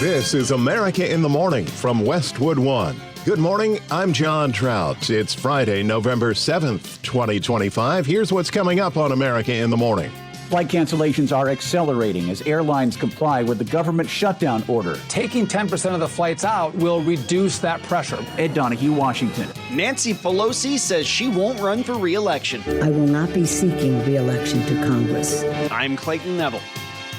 This is America in the Morning from Westwood One. Good morning, I'm John Trout. It's Friday, November 7th, 2025. Here's what's coming up on America in the Morning. Flight cancellations are accelerating as airlines comply with the government shutdown order. Taking 10% of the flights out will reduce that pressure. Ed Donahue, Washington. Nancy Pelosi says she won't run for re-election. I will not be seeking re-election to Congress. I'm Clayton Neville.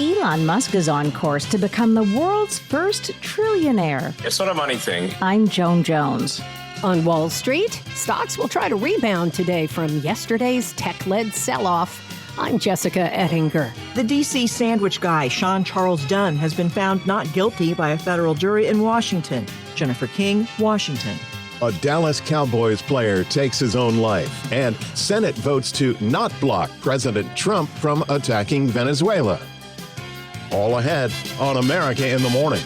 Elon Musk is on course to become the world's first trillionaire. It's not a money thing. I'm Joan Jones. On Wall Street, stocks will try to rebound today from yesterday's tech-led sell-off. I'm Jessica Ettinger. The D.C. sandwich guy, Sean Charles Dunn, has been found not guilty by a federal jury in Washington. Jennifer King, Washington. A Dallas Cowboys player takes his own life, and Senate votes to not block President Trump from attacking Venezuela. All ahead on America in the Morning.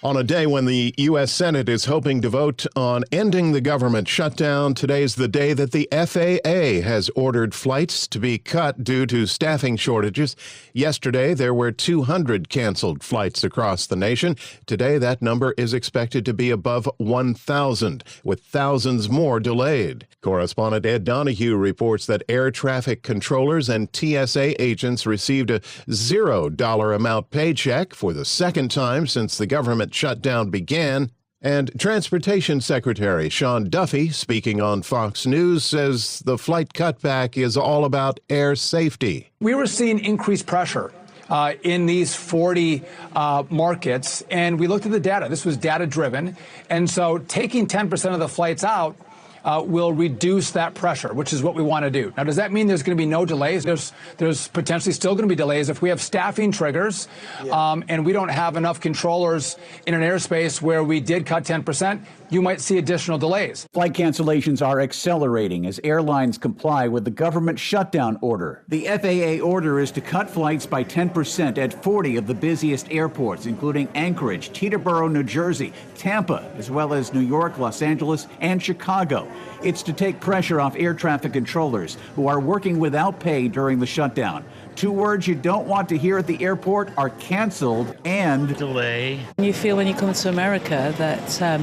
On a day when the U.S. Senate is hoping to vote on ending the government shutdown, today's the day that the FAA has ordered flights to be cut due to staffing shortages. Yesterday, there were 200 canceled flights across the nation. Today, that number is expected to be above 1,000, with thousands more delayed. Correspondent Ed Donahue reports that air traffic controllers and TSA agents received a $0 amount paycheck for the second time since the government shutdown began. And Transportation Secretary Sean Duffy, speaking on Fox News, says the flight cutback is all about air safety. We were seeing increased pressure in these 40 markets, and we looked at the data. This was data-driven, and so taking 10% of the flights out will reduce that pressure, which is what we want to do. Now, does that mean there's going to be no delays? There's potentially still going to be delays if we have staffing triggers and we don't have enough controllers in an airspace where we did cut 10%. You might see additional delays. Flight cancellations are accelerating as airlines comply with the government shutdown order. The FAA order is to cut flights by 10% at 40 of the busiest airports, including Anchorage, Teterboro, New Jersey, Tampa, as well as New York, Los Angeles, and Chicago. It's to take pressure off air traffic controllers who are working without pay during the shutdown. Two words you don't want to hear at the airport are canceled and delay. You feel when you come to America that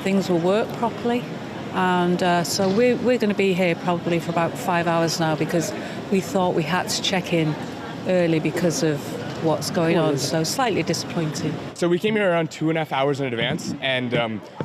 things will work properly, and so we're going to be here probably for about 5 hours now because we thought we had to check in early because of what's going on, so slightly disappointing. So we came here around 2.5 hours in advance, and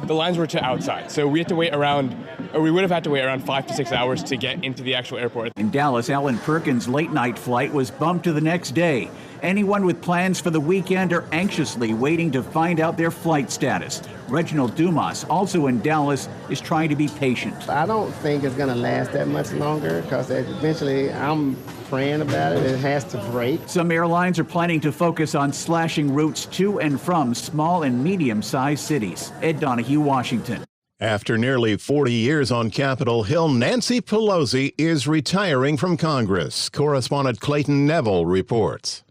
the lines were to outside. So we had to wait around, or we would have had to wait around 5 to 6 hours to get into the actual airport. In Dallas, Alan Perkins' late-night flight was bumped to the next day. Anyone with plans for the weekend are anxiously waiting to find out their flight status. Reginald Dumas, also in Dallas, is trying to be patient. I don't think it's going to last that much longer because eventually I'm praying about it. It has to break. Some airlines are planning to focus on slashing routes to and from small and medium-sized cities. Ed Donahue, Washington. After nearly 40 years on Capitol Hill, Nancy Pelosi is retiring from Congress. Correspondent Clayton Neville reports.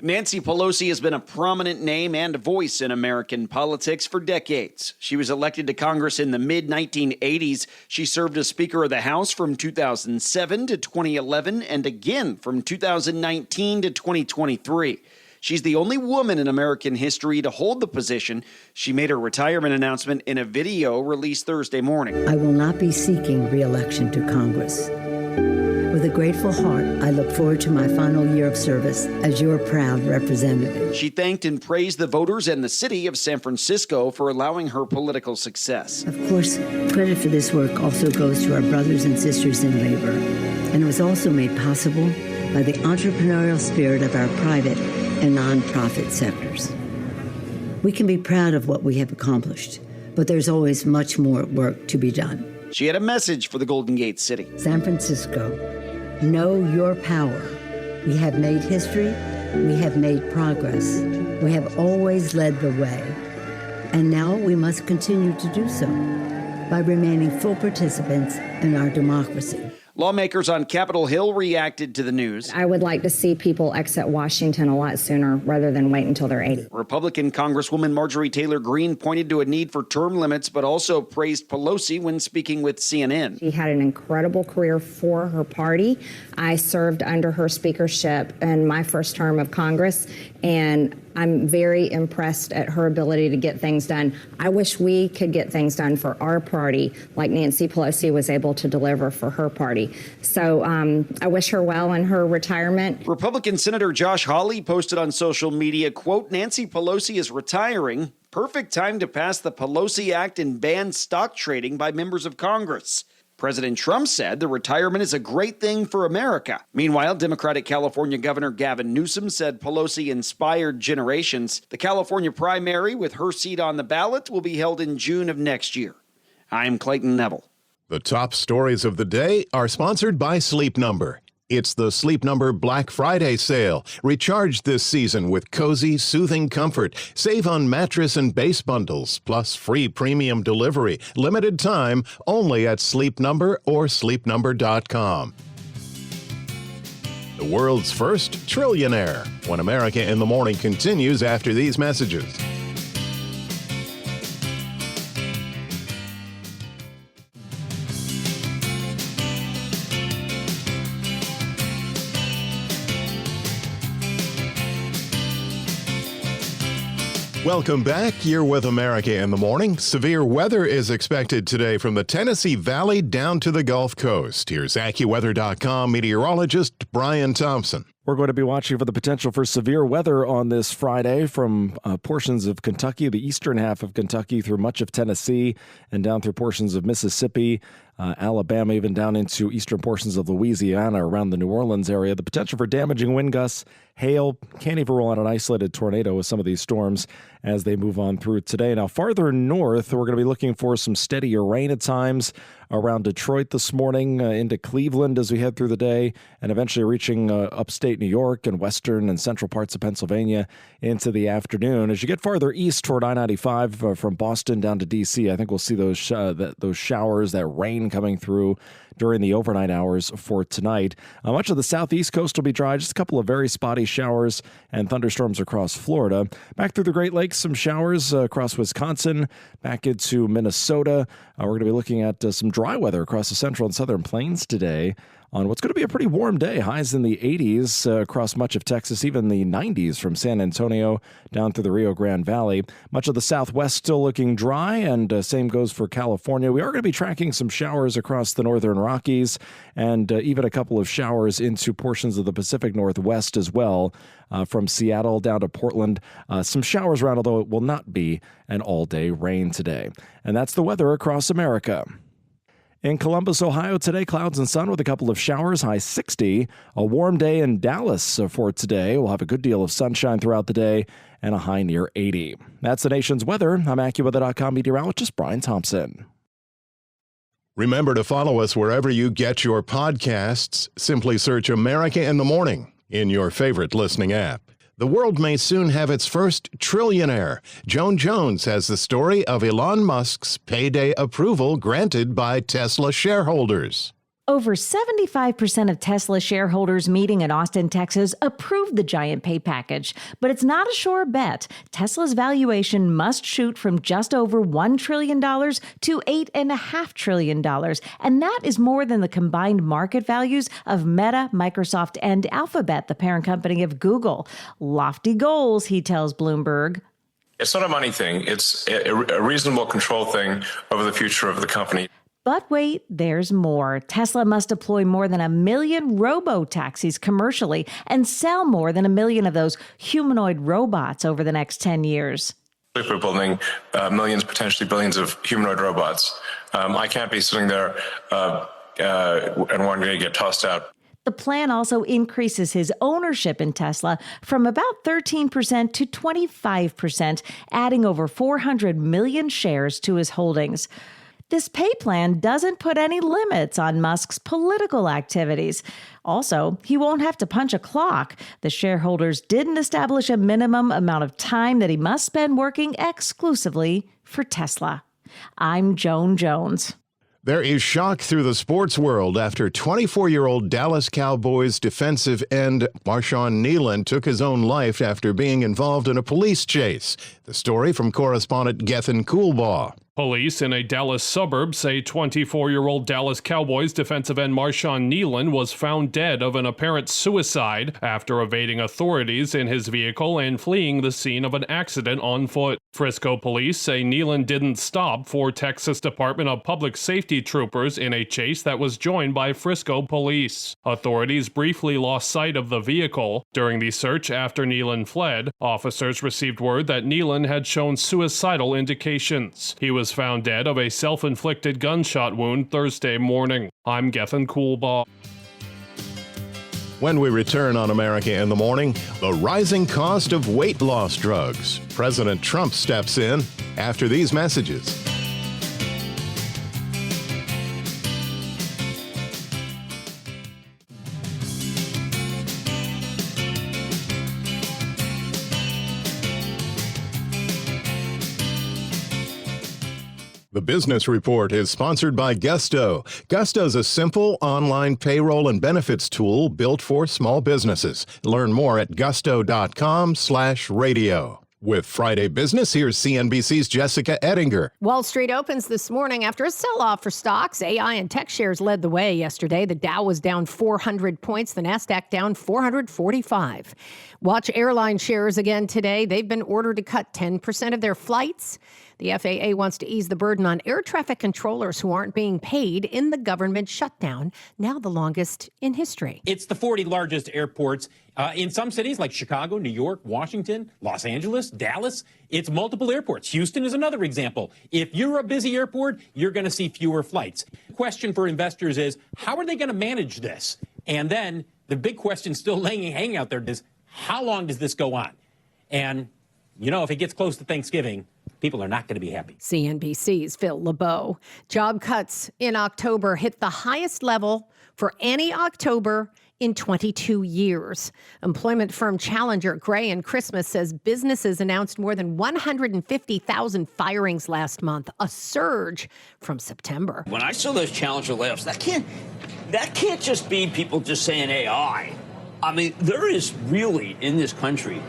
Nancy Pelosi has been a prominent name and voice in American politics for decades. She was elected to Congress in the mid-1980s. She served as Speaker of the House from 2007 to 2011 and again from 2019 to 2023. She's the only woman in American history to hold the position. She made her retirement announcement in a video released Thursday morning. I will not be seeking re-election to Congress. With a grateful heart, I look forward to my final year of service as your proud representative. She thanked and praised the voters and the city of San Francisco for allowing her political success. Of course, credit for this work also goes to our brothers and sisters in labor, and it was also made possible by the entrepreneurial spirit of our private and nonprofit sectors. We can be proud of what we have accomplished, but there's always much more work to be done. She had a message for the Golden Gate City. San Francisco, know your power. We have made history. We have made progress. We have always led the way. And now we must continue to do so by remaining full participants in our democracy. Lawmakers on Capitol Hill reacted to the news. I would like to see people exit Washington a lot sooner rather than wait until they're 80. Republican Congresswoman Marjorie Taylor Greene pointed to a need for term limits, but also praised Pelosi when speaking with CNN. She had an incredible career for her party. I served under her speakership in my first term of Congress, and I'm very impressed at her ability to get things done. I wish we could get things done for our party like Nancy Pelosi was able to deliver for her party. So I wish her well in her retirement. Republican Senator Josh Hawley posted on social media, quote, Nancy Pelosi is retiring. Perfect time to pass the Pelosi Act and ban stock trading by members of Congress. President Trump said the retirement is a great thing for America. Meanwhile, Democratic California Governor Gavin Newsom said Pelosi inspired generations. The California primary, with her seat on the ballot, will be held in June of next year. I'm Clayton Neville. The top stories of the day are sponsored by Sleep Number. It's the Sleep Number Black Friday sale. Recharge this season with cozy, soothing comfort. Save on mattress and base bundles, plus free premium delivery. Limited time, only at Sleep Number or sleepnumber.com. The world's first trillionaire. When America in the Morning continues after these messages. Welcome back. You're with America in the Morning. Severe weather is expected today from the Tennessee Valley down to the Gulf Coast. Here's AccuWeather.com meteorologist Brian Thompson. We're going to be watching for the potential for severe weather on this Friday from portions of Kentucky, the eastern half of Kentucky, through much of Tennessee and down through portions of Mississippi, Alabama, even down into eastern portions of Louisiana around the New Orleans area. The potential for damaging wind gusts, hail, can't even rule out an isolated tornado with some of these storms as they move on through today. Now, farther north, we're going to be looking for some steadier rain at times around Detroit this morning, into Cleveland as we head through the day, and eventually reaching upstate New York and western and central parts of Pennsylvania into the afternoon. As you get farther east toward I-95 from Boston down to D.C., I think we'll see those showers, that rain coming through during the overnight hours for tonight. Much of the southeast coast will be dry, just a couple of very spotty showers and thunderstorms across Florida. Back through the Great Lakes, some showers across Wisconsin, back into Minnesota. We're going to be looking at some dry weather across the central and southern plains today on what's going to be a pretty warm day. Highs in the 80s across much of Texas, even the 90s from San Antonio down through the Rio Grande Valley. Much of the southwest still looking dry, and same goes for California. We are going to be tracking some showers across the northern Rockies and even a couple of showers into portions of the Pacific Northwest as well, from Seattle down to Portland. Some showers around, although it will not be an all-day rain today. And that's the weather across America. In Columbus, Ohio, today, clouds and sun with a couple of showers, high 60. A warm day in Dallas for today. We'll have a good deal of sunshine throughout the day and a high near 80. That's the nation's weather. I'm AccuWeather.com meteorologist Brian Thompson. Remember to follow us wherever you get your podcasts. Simply search America in the Morning in your favorite listening app. The world may soon have its first trillionaire. Joan Jones has the story of Elon Musk's payday approval granted by Tesla shareholders. Over 75% of Tesla shareholders meeting in Austin, Texas, approved the giant pay package. But it's not a sure bet. Tesla's valuation must shoot from just over $1 trillion to $8.5 trillion. And that is more than the combined market values of Meta, Microsoft, and Alphabet, the parent company of Google. Lofty goals, he tells Bloomberg. It's not a money thing. It's a reasonable control thing over the future of the company. But wait, there's more. Tesla must deploy more than 1 million robo-taxis commercially and sell more than 1 million of those humanoid robots over the next 10 years. We're building millions, potentially billions of humanoid robots. I can't be sitting there and one day get tossed out. The plan also increases his ownership in Tesla from about 13% to 25%, adding over 400 million shares to his holdings. This pay plan doesn't put any limits on Musk's political activities. Also, he won't have to punch a clock. The shareholders didn't establish a minimum amount of time that he must spend working exclusively for Tesla. I'm Joan Jones. There is shock through the sports world after 24-year-old Dallas Cowboys defensive end Marshawn Kneeland took his own life after being involved in a police chase. The story from correspondent Gethin Coolbaugh. Police in a Dallas suburb say 24-year-old Dallas Cowboys defensive end Marshawn Kneeland was found dead of an apparent suicide after evading authorities in his vehicle and fleeing the scene of an accident on foot. Frisco police say Kneeland didn't stop for Texas Department of Public Safety troopers in a chase that was joined by Frisco police. Authorities briefly lost sight of the vehicle. During the search after Kneeland fled, officers received word that Kneeland had shown suicidal indications. He was found dead of a self-inflicted gunshot wound Thursday morning. I'm Gethin Coolbaugh. When we return on America in the Morning, the rising cost of weight loss drugs. President Trump steps in after these messages. The Business Report is sponsored by Gusto. Gusto is a simple online payroll and benefits tool built for small businesses. Learn more at gusto.com/radio. With Friday Business, here's CNBC's Jessica Ettinger. Wall Street opens this morning after a sell-off for stocks. AI and tech shares led the way yesterday. The Dow was down 400 points, the Nasdaq down 445. Watch airline shares again today. They've been ordered to cut 10% of their flights. The FAA wants to ease the burden on air traffic controllers who aren't being paid in the government shutdown, now the longest in history. It's the 40 largest airports in some cities like Chicago, New York, Washington, Los Angeles, Dallas. It's multiple airports. Houston is another example. If you're a busy airport, you're going to see fewer flights. The question for investors is, how are they going to manage this? And then the big question still hanging out there is, how long does this go on? And, you know, if it gets close to Thanksgiving, people are not going to be happy. CNBC's Phil LeBeau. Job cuts in October hit the highest level for any October in 22 years. Employment firm Challenger, Gray & Christmas says businesses announced more than 150,000 firings last month, a surge from September. When I saw those Challenger layoffs, that can't just be people just saying AI. I mean, there is really in this country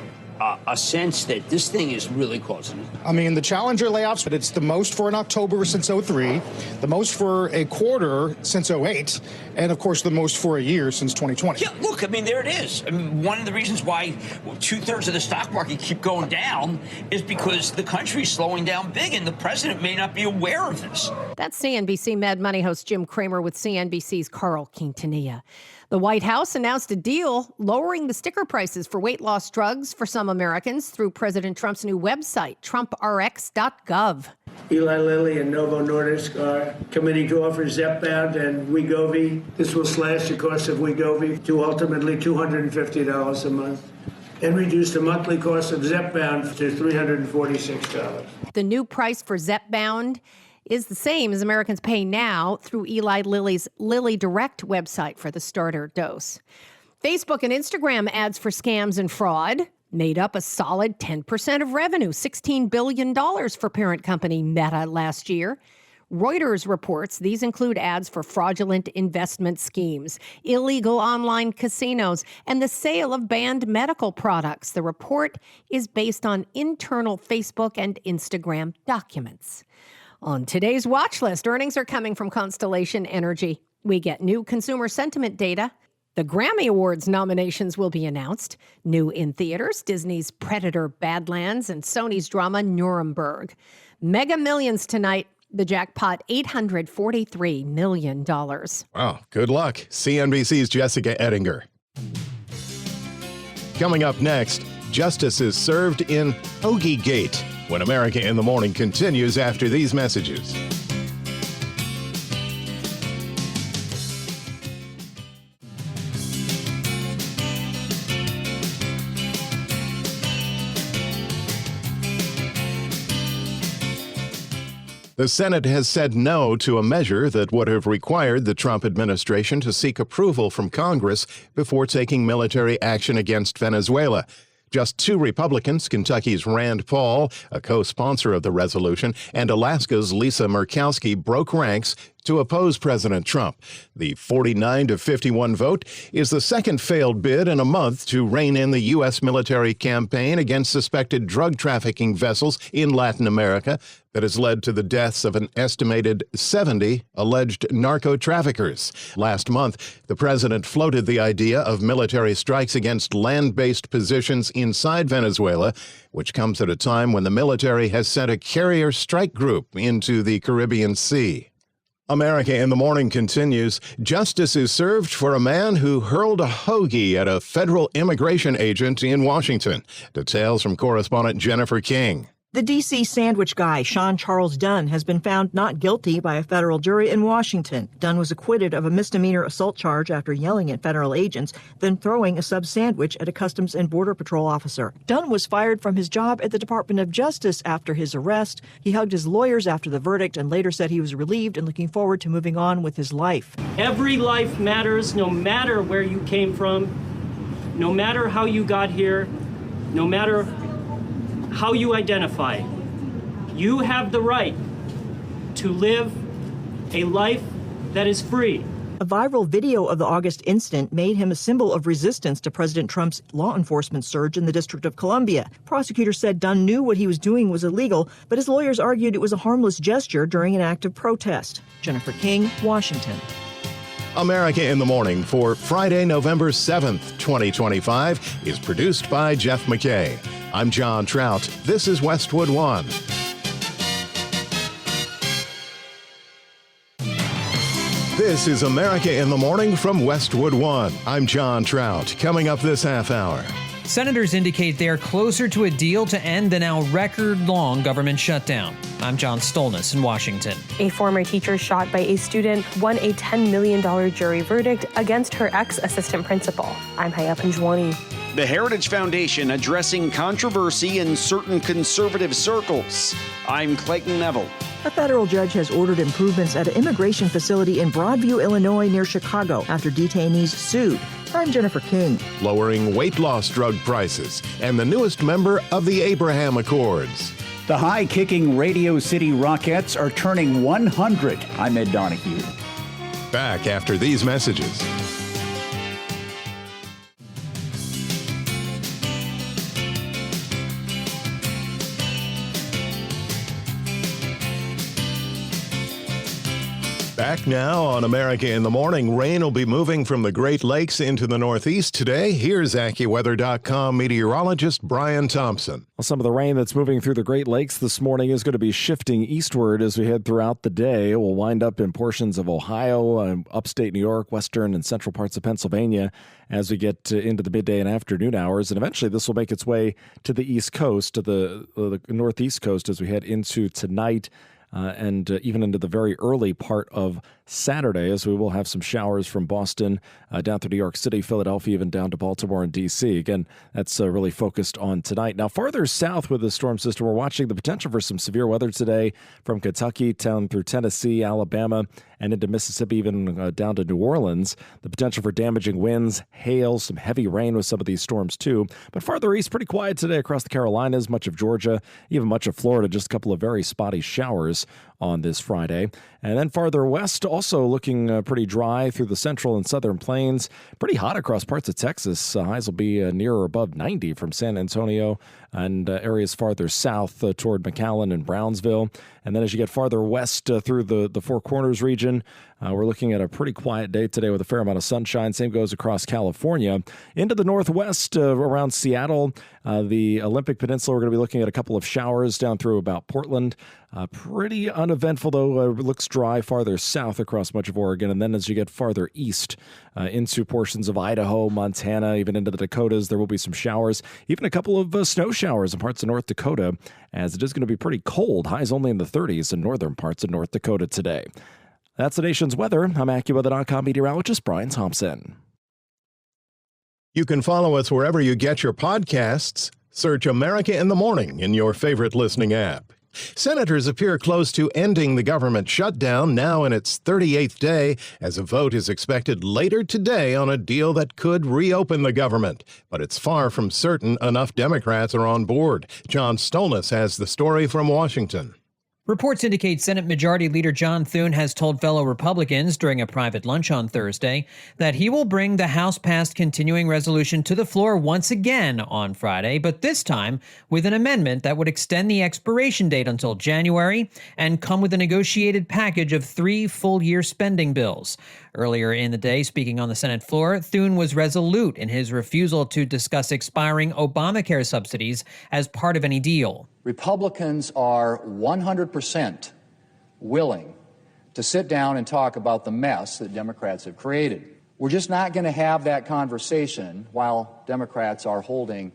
a sense that this thing is really causing it. I mean, the Challenger layoffs, but it's the most for an October since 03, the most for a quarter since 08, and of course the most for a year since 2020. Yeah, look, I mean, there it is. I mean, one of the reasons why 2/3 of the stock market keep going down is because the country's slowing down big, and the president may not be aware of this. That's CNBC Mad Money host Jim Cramer with CNBC's Carl Quintanilla. The White House announced a deal lowering the sticker prices for weight loss drugs for some Americans through President Trump's new website, TrumpRx.gov. Eli Lilly and Novo Nordisk are committing to offer Zepbound and Wegovy. This will slash the cost of Wegovy to ultimately $250 a month and reduce the monthly cost of Zepbound to $346. The new price for Zepbound is the same as Americans pay now through Eli Lilly's Lilly Direct website for the starter dose. Facebook and Instagram ads for scams and fraud made up a solid 10% of revenue, $16 billion for parent company Meta last year. Reuters reports these include ads for fraudulent investment schemes, illegal online casinos, and the sale of banned medical products. The report is based on internal Facebook and Instagram documents. On today's watch list, earnings are coming from Constellation Energy. We get new consumer sentiment data. The Grammy Awards nominations will be announced. New in theaters, Disney's Predator Badlands and Sony's drama Nuremberg. Mega Millions tonight. The jackpot, $843 million. Wow, good luck. CNBC's Jessica Ettinger. Coming up next, justice is served in Hoagiegate when America in the Morning continues after these messages. The Senate has said no to a measure that would have required the Trump administration to seek approval from Congress before taking military action against Venezuela. Just two Republicans, Kentucky's Rand Paul, a co-sponsor of the resolution, and Alaska's Lisa Murkowski, broke ranks to oppose President Trump. The 49-51 vote is the second failed bid in a month to rein in the U.S. military campaign against suspected drug trafficking vessels in Latin America that has led to the deaths of an estimated 70 alleged narco-traffickers. Last month, the president floated the idea of military strikes against land-based positions inside Venezuela, which comes at a time when the military has sent a carrier strike group into the Caribbean Sea. America in the Morning continues. Justice is served for a man who hurled a hoagie at a federal immigration agent in Washington. Details from correspondent Jennifer King. The D.C. sandwich guy, Sean Charles Dunn, has been found not guilty by a federal jury in Washington. Dunn was acquitted of a misdemeanor assault charge after yelling at federal agents, then throwing a sub sandwich at a Customs and Border Patrol officer. Dunn was fired from his job at the Department of Justice after his arrest. He hugged his lawyers after the verdict and later said he was relieved and looking forward to moving on with his life. Every life matters, no matter where you came from, no matter how you got here, no matter how you identify. You have the right to live a life that is free. A viral video of the August incident made him a symbol of resistance to President Trump's law enforcement surge in the District of Columbia. Prosecutors said Dunn knew what he was doing was illegal, but his lawyers argued it was a harmless gesture during an act of protest. Jennifer King, Washington. America in the Morning for Friday, November 7th, 2025 is produced by Jeff McKay. I'm John Trout. This is Westwood One. This is America in the Morning from Westwood One. I'm John Trout. Coming up this half hour. Senators indicate they are closer to a deal to end the now record-long government shutdown. I'm John Stolness in Washington. A former teacher shot by a student won a $10 million jury verdict against her ex-assistant principal. I'm Haya Panjwani. The Heritage Foundation addressing controversy in certain conservative circles. I'm Clayton Neville. A federal judge has ordered improvements at an immigration facility in Broadview, Illinois, near Chicago, after detainees sued. I'm Jennifer King. Lowering weight loss drug prices and the newest member of the Abraham Accords. The high-kicking Radio City Rockettes are turning 100. I'm Ed Donahue. Back after these messages. Back now on America in the Morning. Rain will be moving from the Great Lakes into the Northeast today. Here's AccuWeather.com meteorologist Brian Thompson. Well, some of the rain that's moving through the Great Lakes this morning is going to be shifting eastward as we head throughout the day. It will wind up in portions of Ohio, upstate New York, western and central parts of Pennsylvania as we get into the midday and afternoon hours. And eventually this will make its way to the East Coast, to the northeast coast as we head into tonight. And even into the very early part of Saturday, as we will have some showers from Boston down through New York City, Philadelphia, even down to Baltimore and D.C. Again, that's really focused on tonight. Now, farther south with the storm system, we're watching the potential for some severe weather today from Kentucky down through Tennessee, Alabama, and into Mississippi, even down to New Orleans. The potential for damaging winds, hail, some heavy rain with some of these storms too. But farther east, pretty quiet today across the Carolinas, much of Georgia, even much of Florida, just a couple of very spotty showers on this Friday. And then farther west, also looking pretty dry through the central and southern plains. Pretty hot across parts of Texas. Highs will be near or above 90 from San Antonio and areas farther south toward McAllen and Brownsville. And then as you get farther west through the Four Corners region, we're looking at a pretty quiet day today with a fair amount of sunshine. Same goes across California. Into the northwest around Seattle, the Olympic Peninsula, we're going to be looking at a couple of showers down through about Portland. Pretty uneventful, though. Looks dry farther south across much of Oregon. And then as you get farther east into portions of Idaho, Montana, even into the Dakotas, there will be some showers. Even a couple of snow showers in parts of North Dakota, as it is going to be pretty cold. Highs only in the 30s in northern parts of North Dakota today. That's the nation's weather. I'm AccuWeather.com meteorologist Brian Thompson. You can follow us wherever you get your podcasts. Search America in the Morning in your favorite listening app. Senators appear close to ending the government shutdown, now in its 38th day, as a vote is expected later today on a deal that could reopen the government. But it's far from certain enough Democrats are on board. John Stolness has the story from Washington. Reports indicate Senate Majority Leader John Thune has told fellow Republicans during a private lunch on Thursday that he will bring the House-passed continuing resolution to the floor once again on Friday, but this time with an amendment that would extend the expiration date until January and come with a negotiated package of 3 full-year spending bills. Earlier in the day, speaking on the Senate floor, Thune was resolute in his refusal to discuss expiring Obamacare subsidies as part of any deal. Republicans are 100% willing to sit down and talk about the mess that Democrats have created. We're just not going to have that conversation while Democrats are holding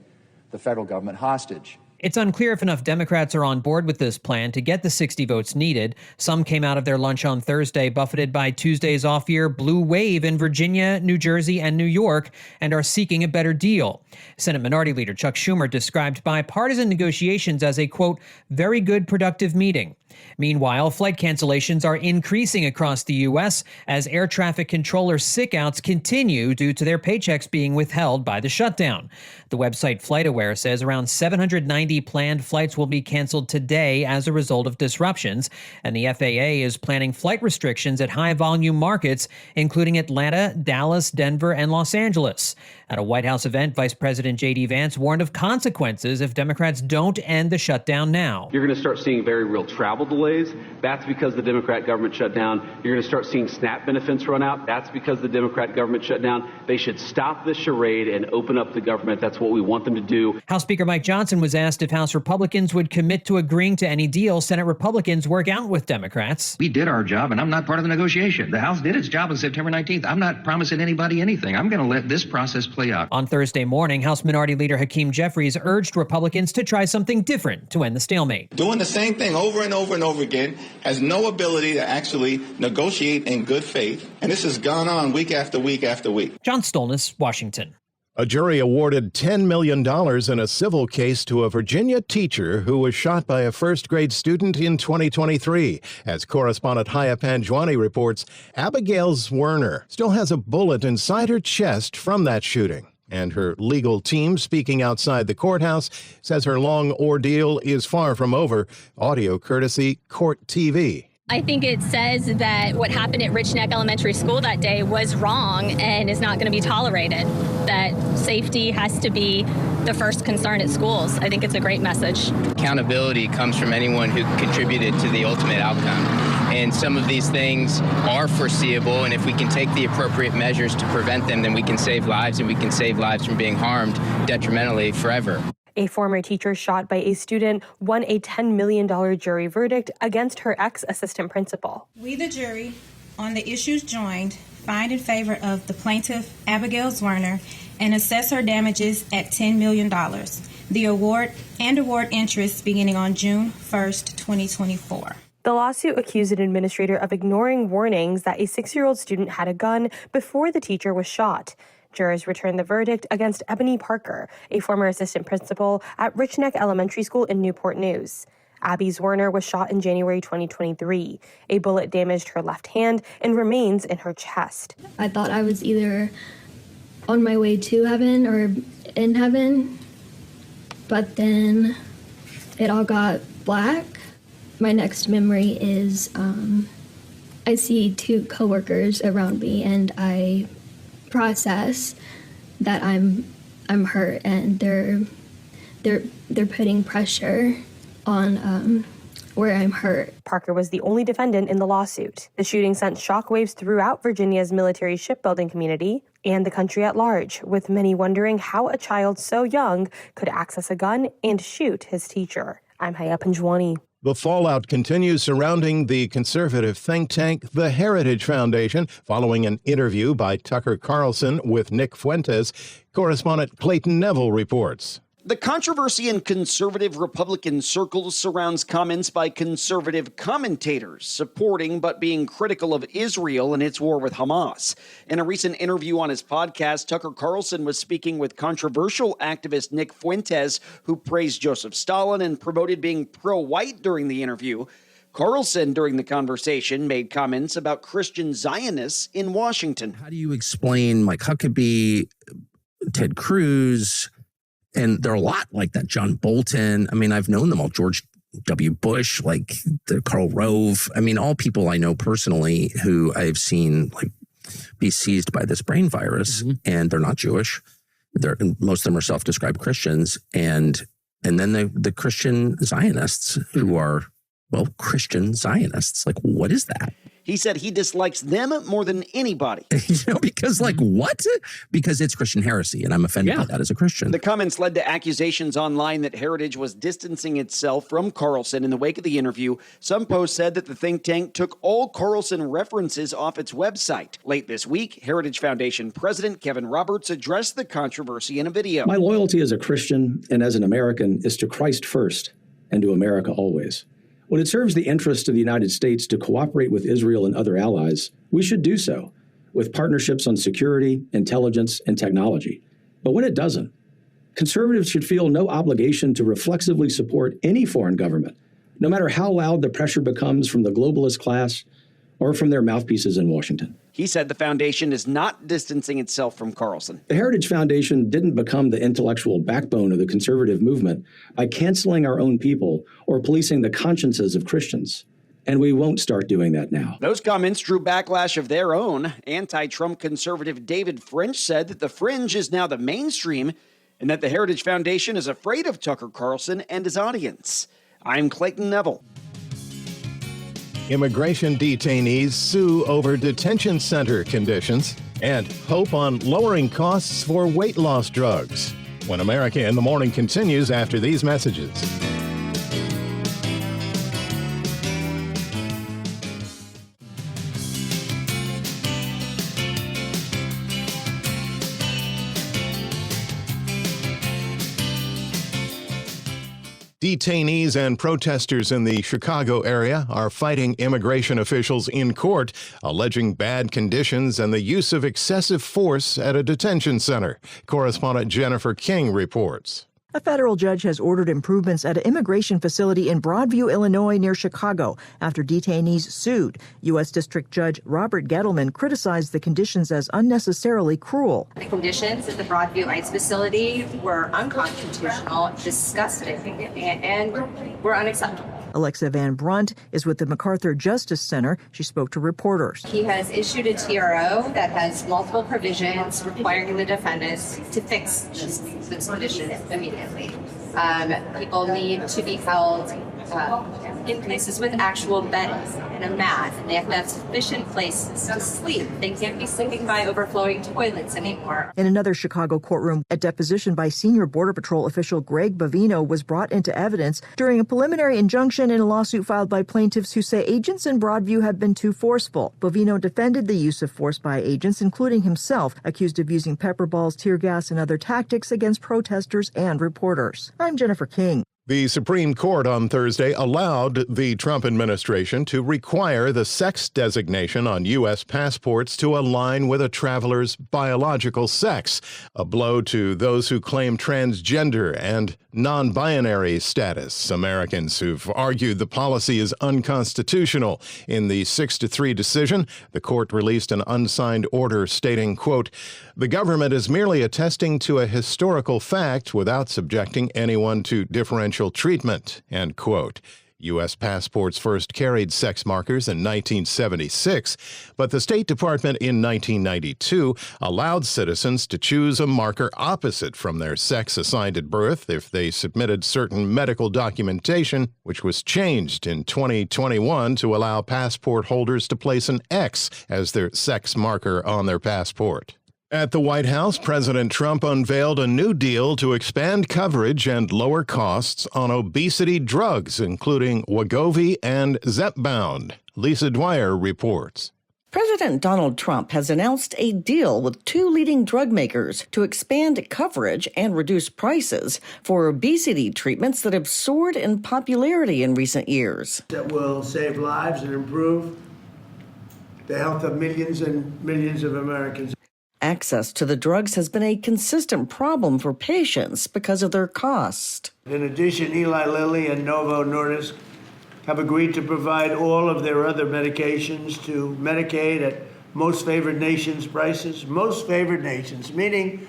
the federal government hostage. It's unclear if enough Democrats are on board with this plan to get the 60 votes needed. Some came out of their lunch on Thursday buffeted by Tuesday's off-year blue wave in Virginia, New Jersey, and New York, and are seeking a better deal. Senate Minority Leader Chuck Schumer described bipartisan negotiations as a, quote, very good productive meeting. Meanwhile, flight cancellations are increasing across the U.S. as air traffic controller sickouts continue due to their paychecks being withheld by the shutdown. The website FlightAware says around 790 planned flights will be canceled today as a result of disruptions, and the FAA is planning flight restrictions at high-volume markets, including Atlanta, Dallas, Denver, and Los Angeles. At a White House event, Vice President J.D. Vance warned of consequences if Democrats don't end the shutdown now. You're going to start seeing very real travel delays. That's because the Democrat government shut down. You're going to start seeing SNAP benefits run out. That's because the Democrat government shut down. They should stop this charade and open up the government. That's what we want them to do. House Speaker Mike Johnson was asked if House Republicans would commit to agreeing to any deal Senate Republicans work out with Democrats. We did our job, and I'm not part of the negotiation. The House did its job on September 19th. I'm not promising anybody anything. I'm going to let this process play out. On Thursday morning, House Minority Leader Hakeem Jeffries urged Republicans to try something different to end the stalemate. Doing the same thing over and over and over again has no ability to actually negotiate in good faith, and this has gone on week after week after week. John Stolness, Washington. A jury awarded $10 million in a civil case to a Virginia teacher who was shot by a first-grade student in 2023. As correspondent Haya Panjwani reports, Abigail Werner still has a bullet inside her chest from that shooting. And her legal team, speaking outside the courthouse, says her long ordeal is far from over. Audio courtesy Court TV. I think it says that what happened at Rich Neck Elementary School that day was wrong and is not going to be tolerated, that safety has to be the first concern at schools. I think it's a great message. Accountability comes from anyone who contributed to the ultimate outcome. And some of these things are foreseeable, and if we can take the appropriate measures to prevent them, then we can save lives, and we can save lives from being harmed detrimentally forever. A former teacher shot by a student won a $10 million jury verdict against her ex-assistant principal. We, the jury, on the issues joined, find in favor of the plaintiff, Abigail Werner, and assess her damages at $10 million. The award interest beginning on June 1st, 2024. The lawsuit accused an administrator of ignoring warnings that a 6-year-old student had a gun before the teacher was shot. Jurors returned the verdict against Ebony Parker, a former assistant principal at Rich Neck Elementary School in Newport News. Abby Werner was shot in January 2023. A bullet damaged her left hand and remains in her chest. I thought I was either on my way to heaven or in heaven, but then it all got black. My next memory is I see 2 coworkers around me, and I process that I'm hurt, and they're putting pressure on where I'm hurt. Parker was the only defendant in the lawsuit. The shooting sent shockwaves throughout Virginia's military shipbuilding community and the country at large, with many wondering how a child so young could access a gun and shoot his teacher. I'm Haya Panjwani. The fallout continues surrounding the conservative think tank, the Heritage Foundation, following an interview by Tucker Carlson with Nick Fuentes. Correspondent Clayton Neville reports. The controversy in conservative Republican circles surrounds comments by conservative commentators supporting but being critical of Israel and its war with Hamas. In a recent interview on his podcast, Tucker Carlson was speaking with controversial activist Nick Fuentes, who praised Joseph Stalin and promoted being pro-white during the interview. Carlson, during the conversation, made comments about Christian Zionists in Washington. How do you explain Mike Huckabee, Ted Cruz? And there are a lot like that. John Bolton. I mean, I've known them all. George W. Bush, like the Karl Rove. I mean, all people I know personally who I've seen like be seized by this brain virus, and they're not Jewish. Most of them are self-described Christians, and then the Christian Zionists who are, well, Christian Zionists. Like, what is that? He said he dislikes them more than anybody. Because like what? Because it's Christian heresy, and I'm offended by that as a Christian. The comments led to accusations online that Heritage was distancing itself from Carlson in the wake of the interview. Some posts said that the think tank took all Carlson references off its website. Late this week, Heritage Foundation President Kevin Roberts addressed the controversy in a video. My loyalty as a Christian and as an American is to Christ first and to America always. When it serves the interests of the United States to cooperate with Israel and other allies, we should do so, with partnerships on security, intelligence, and technology. But when it doesn't, conservatives should feel no obligation to reflexively support any foreign government, no matter how loud the pressure becomes from the globalist class or from their mouthpieces in Washington. He said the foundation is not distancing itself from Carlson. The Heritage Foundation didn't become the intellectual backbone of the conservative movement by canceling our own people or policing the consciences of Christians. And we won't start doing that now. Those comments drew backlash of their own. Anti-Trump conservative David French said that the fringe is now the mainstream and that the Heritage Foundation is afraid of Tucker Carlson and his audience. I'm Clayton Neville. Immigration detainees sue over detention center conditions, and hope on lowering costs for weight loss drugs. When America in the Morning continues after these messages. Detainees and protesters in the Chicago area are fighting immigration officials in court, alleging bad conditions and the use of excessive force at a detention center. Correspondent Jennifer King reports. A federal judge has ordered improvements at an immigration facility in Broadview, Illinois, near Chicago, after detainees sued. U.S. District Judge Robert Gettleman criticized the conditions as unnecessarily cruel. The conditions at the Broadview ICE facility were unconstitutional, disgusting, and were unacceptable. Alexa Van Brunt is with the MacArthur Justice Center. She spoke to reporters. He has issued a TRO that has multiple provisions requiring the defendants to fix this condition immediately. People need to be held in places with actual beds and a mat, and they have to have sufficient places to sleep. They can't be sleeping by overflowing toilets anymore. In another Chicago courtroom, a deposition by senior Border Patrol official Greg Bovino was brought into evidence during a preliminary injunction in a lawsuit filed by plaintiffs who say agents in Broadview have been too forceful. Bovino defended the use of force by agents, including himself, accused of using pepper balls, tear gas, and other tactics against protesters and reporters. I'm Jennifer King. The Supreme Court on Thursday allowed the Trump administration to require the sex designation on U.S. passports to align with a traveler's biological sex, a blow to those who claim transgender and non-binary status. Americans who've argued the policy is unconstitutional. In the 6-3 decision, the court released an unsigned order stating, quote, "The government is merely attesting to a historical fact without subjecting anyone to differential treatment," end quote. U.S. passports first carried sex markers in 1976, but the State Department in 1992 allowed citizens to choose a marker opposite from their sex assigned at birth if they submitted certain medical documentation, which was changed in 2021 to allow passport holders to place an X as their sex marker on their passport. At the White House, President Trump unveiled a new deal to expand coverage and lower costs on obesity drugs, including Wegovy and Zepbound. Lisa Dwyer reports. President Donald Trump has announced a deal with two leading drug makers to expand coverage and reduce prices for obesity treatments that have soared in popularity in recent years. That will save lives and improve the health of millions and millions of Americans. Access to the drugs has been a consistent problem for patients because of their cost. In addition, Eli Lilly and Novo Nordisk have agreed to provide all of their other medications to Medicaid at most favored nations prices. Most favored nations, meaning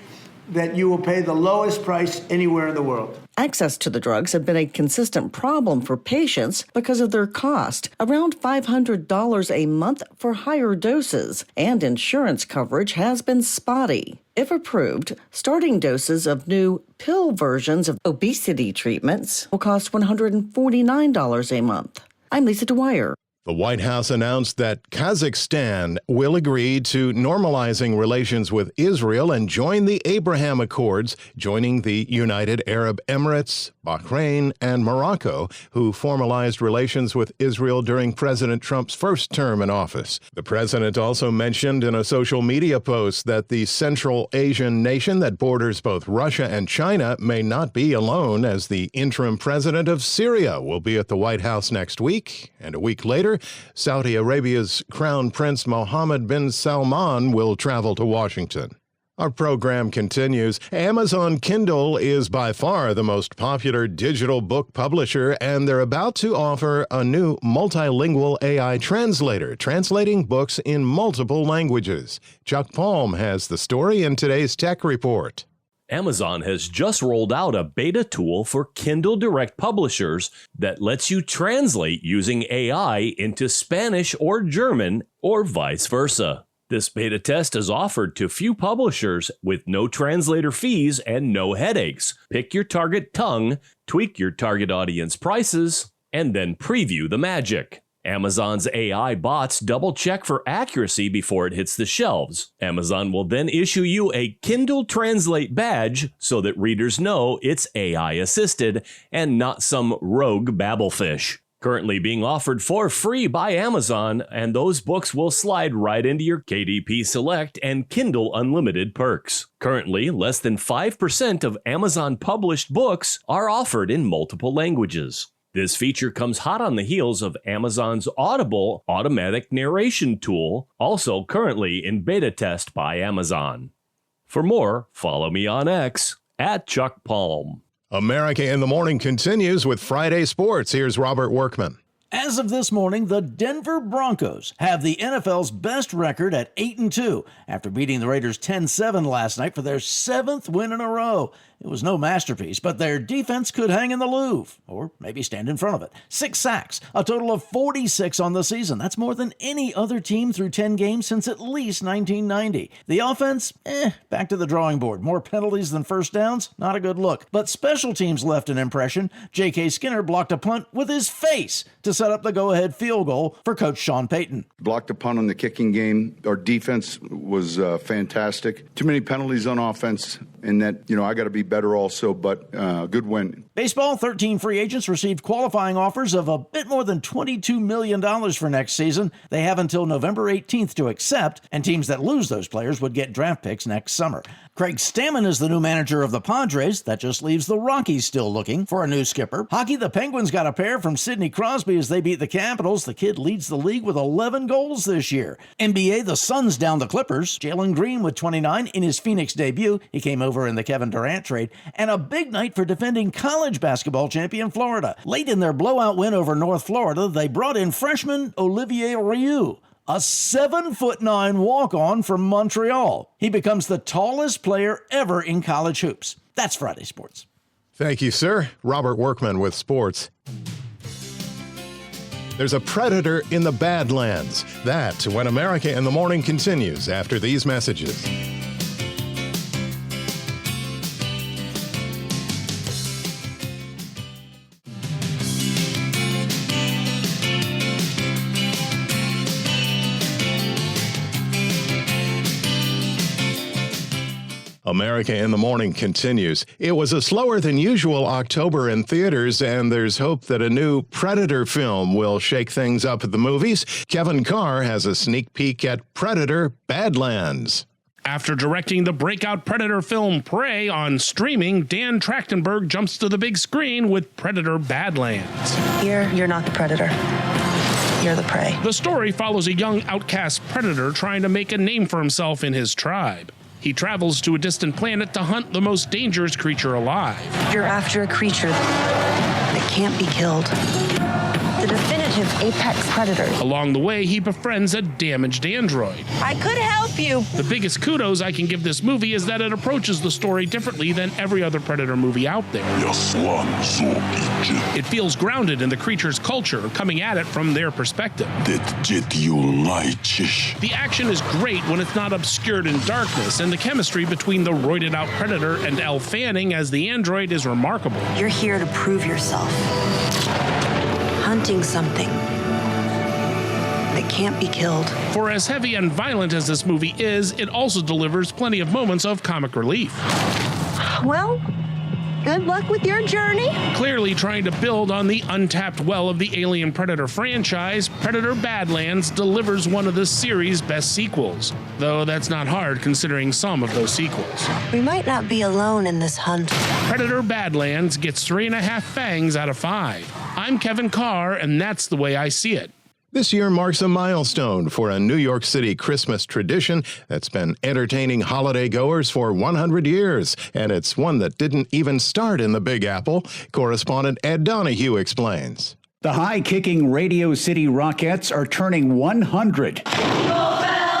that you will pay the lowest price anywhere in the world. Access to the drugs have been a consistent problem for patients because of their cost, around $500 a month for higher doses, and insurance coverage has been spotty. If approved, starting doses of new pill versions of obesity treatments will cost $149 a month. I'm Lisa Dwyer. The White House announced that Kazakhstan will agree to normalizing relations with Israel and join the Abraham Accords, joining the United Arab Emirates, Bahrain, and Morocco, who formalized relations with Israel during President Trump's first term in office. The president also mentioned in a social media post that the Central Asian nation that borders both Russia and China may not be alone, as the interim president of Syria will be at the White House next week, and a week later, Saudi Arabia's Crown Prince Mohammed bin Salman will travel to Washington. Our program continues. Amazon Kindle is by far the most popular digital book publisher, and they're about to offer a new multilingual AI translator, translating books in multiple languages. Chuck Palm has the story in today's Tech Report. Amazon has just rolled out a beta tool for Kindle Direct publishers that lets you translate using AI into Spanish or German or vice versa. This beta test is offered to few publishers with no translator fees and no headaches. Pick your target tongue, tweak your target audience prices, and then preview the magic. Amazon's AI bots double-check for accuracy before it hits the shelves. Amazon will then issue you a Kindle Translate badge so that readers know it's AI-assisted and not some rogue babblefish. Currently being offered for free by Amazon, and those books will slide right into your KDP Select and Kindle Unlimited perks. Currently, less than 5% of Amazon-published books are offered in multiple languages. This feature comes hot on the heels of Amazon's Audible automatic narration tool, also currently in beta test by Amazon. For more, follow me on X @ChuckPalm. America in the Morning continues with Friday Sports. Here's Robert Workman. As of this morning, the Denver Broncos have the NFL's best record at 8-2 after beating the Raiders 10-7 last night for their 7th win in a row. It was no masterpiece, but their defense could hang in the Louvre, or maybe stand in front of it. 6 sacks, a total of 46 on the season. That's more than any other team through 10 games since at least 1990. The offense, back to the drawing board. More penalties than first downs? Not a good look. But special teams left an impression. J.K. Skinner blocked a punt with his face to set up the go-ahead field goal for Coach Sean Payton. Blocked a punt on the kicking game. Our defense was fantastic. Too many penalties on offense, and that, I got to be better also, but good win. Baseball, 13 free agents received qualifying offers of a bit more than $22 million for next season. They have until November 18th to accept, and teams that lose those players would get draft picks next summer. Craig Stammen is the new manager of the Padres. That just leaves the Rockies still looking for a new skipper. Hockey, the Penguins got a pair from Sidney Crosby as they beat the Capitals. The kid leads the league with 11 goals this year. NBA, the Suns down the Clippers. Jalen Green with 29 in his Phoenix debut. He came over in the Kevin Durant trade. And a big night for defending college basketball champion Florida. Late in their blowout win over North Florida, they brought in freshman Olivier Rioux, a 7'9" walk-on from Montreal. He becomes the tallest player ever in college hoops. That's Friday Sports. Thank you, sir. Robert Workman with sports. There's a predator in the Badlands. That's when America in the Morning continues after these messages. America in the Morning continues. It was a slower than usual October in theaters, and there's hope that a new Predator film will shake things up at the movies. Kevin Carr has a sneak peek at Predator Badlands. After directing the breakout Predator film Prey on streaming, Dan Trachtenberg jumps to the big screen with Predator Badlands. You're not the Predator. You're the prey. The story follows a young outcast predator trying to make a name for himself in his tribe. He travels to a distant planet to hunt the most dangerous creature alive. You're after a creature that can't be killed. the definitive apex predator. Along the way, he befriends a damaged android. I could help you. The biggest kudos I can give this movie is that it approaches the story differently than every other Predator movie out there. It feels grounded in the creature's culture, coming at it from their perspective. The action is great when it's not obscured in darkness, and the chemistry between the roided-out Predator and Elle Fanning as the android is remarkable. You're here to prove yourself. Hunting something that can't be killed. For as heavy and violent as this movie is, it also delivers plenty of moments of comic relief. Well, good luck with your journey. Clearly trying to build on the untapped well of the Alien Predator franchise, Predator Badlands delivers one of the series' best sequels. Though that's not hard considering some of those sequels. We might not be alone in this hunt. Predator Badlands gets 3.5 fangs out of 5. I'm Kevin Carr, and that's the way I see it. This year marks a milestone for a New York City Christmas tradition that's been entertaining holiday goers for 100 years, and it's one that didn't even start in the Big Apple. Correspondent Ed Donahue explains. The high-kicking Radio City Rockettes are turning 100.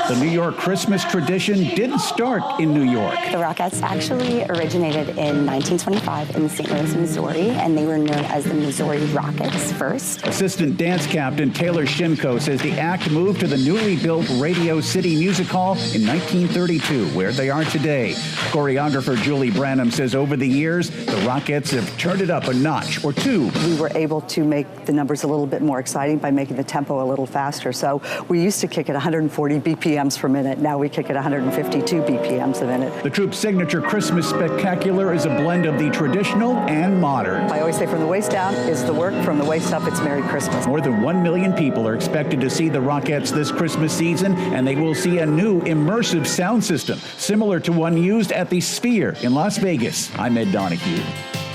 The New York Christmas tradition didn't start in New York. The Rockettes actually originated in 1925 in St. Louis, Missouri, and they were known as the Missouri Rockets first. Assistant dance captain Taylor Shimko says the act moved to the newly built Radio City Music Hall in 1932, where they are today. Choreographer Julie Branham says over the years, the Rockettes have turned it up a notch or two. We were able to make the numbers a little bit more exciting by making the tempo a little faster. So we used to kick at 140 BPM per minute. Now we kick at 152 BPMs a minute. The troupe's signature Christmas spectacular is a blend of the traditional and modern. I always say from the waist down is the work, from the waist up it's Merry Christmas. More than 1 million people are expected to see the Rockettes this Christmas season, and they will see a new immersive sound system, similar to one used at the Sphere in Las Vegas. I'm Ed Donahue.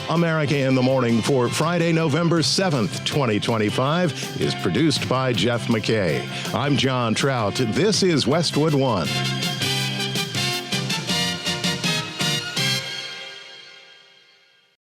America in the Morning for Friday, November 7th, 2025 is produced by Jeff McKay. I'm John Trout. This is Westwood One.